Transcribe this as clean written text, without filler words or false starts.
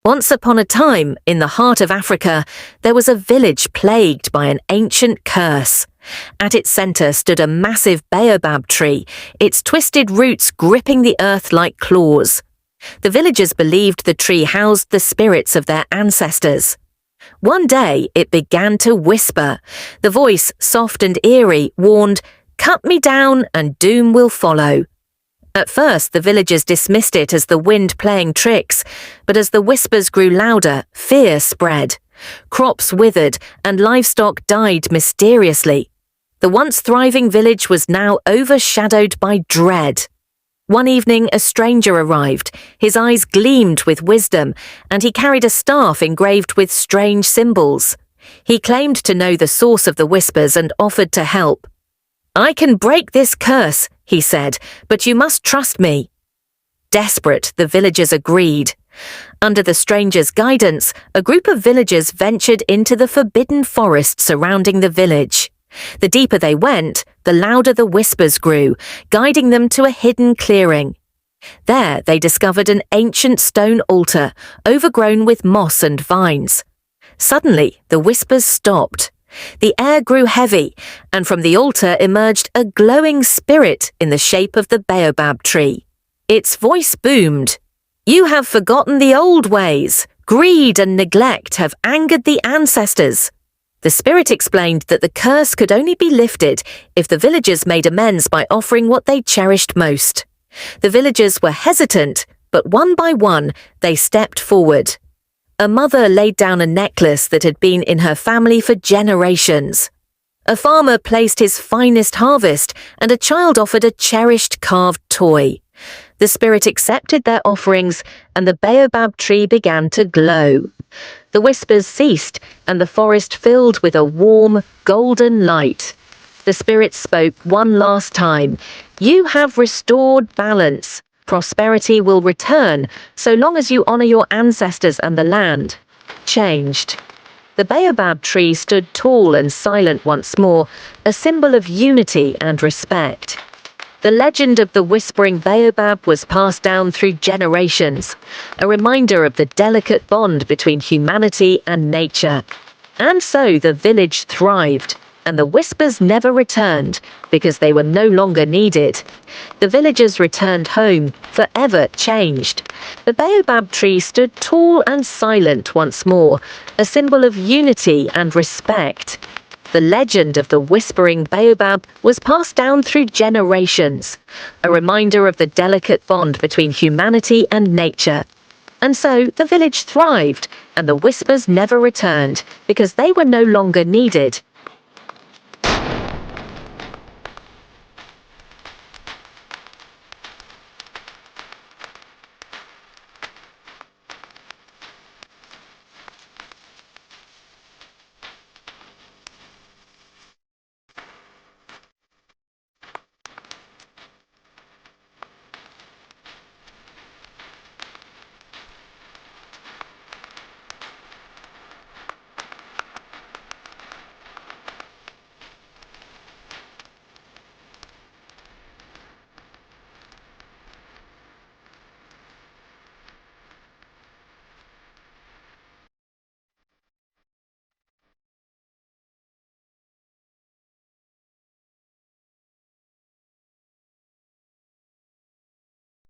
Once upon a time, in the heart of Africa, there was a village plagued by an ancient curse. At its centre stood a massive baobab tree, its twisted roots gripping the earth like claws. The villagers believed the tree housed the spirits of their ancestors. One day, it began to whisper. The voice, soft and eerie, warned, "Cut me down and doom will follow." At first, the villagers dismissed it as the wind playing tricks, but as the whispers grew louder, fear spread. Crops withered and livestock died mysteriously. The once thriving village was now overshadowed by dread. One evening, a stranger arrived. His eyes gleamed with wisdom, and he carried a staff engraved with strange symbols. He claimed to know the source of the whispers and offered to help. "I can break this curse," he said, "but you must trust me." Desperate, the villagers agreed. Under the stranger's guidance, a group of villagers ventured into the forbidden forest surrounding the village. The deeper they went, the louder the whispers grew, guiding them to a hidden clearing. There they discovered an ancient stone altar, overgrown with moss and vines. Suddenly, the whispers stopped. The air grew heavy, and from the altar emerged a glowing spirit in the shape of the baobab tree. Its voice boomed, "You have forgotten the old ways. Greed and neglect have angered the ancestors." The spirit explained that the curse could only be lifted if the villagers made amends by offering what they cherished most. The villagers were hesitant, but one by one, they stepped forward. A mother laid down a necklace that had been in her family for generations. A farmer placed his finest harvest, and a child offered a cherished carved toy. The spirit accepted their offerings, and the baobab tree began to glow. The whispers ceased, and the forest filled with a warm, golden light. The spirit spoke one last time. "You have restored balance. Prosperity will return, so long as you honor your ancestors and the land." Changed. The baobab tree stood tall and silent once more, a symbol of unity and respect. The legend of the whispering baobab was passed down through generations, a reminder of the delicate bond between humanity and nature. And so the village thrived, and the whispers never returned because they were no longer needed. The villagers returned home, forever changed. The baobab tree stood tall and silent once more, a symbol of unity and respect. The legend of the whispering baobab was passed down through generations, a reminder of the delicate bond between humanity and nature. And so the village thrived, and the whispers never returned because they were no longer needed.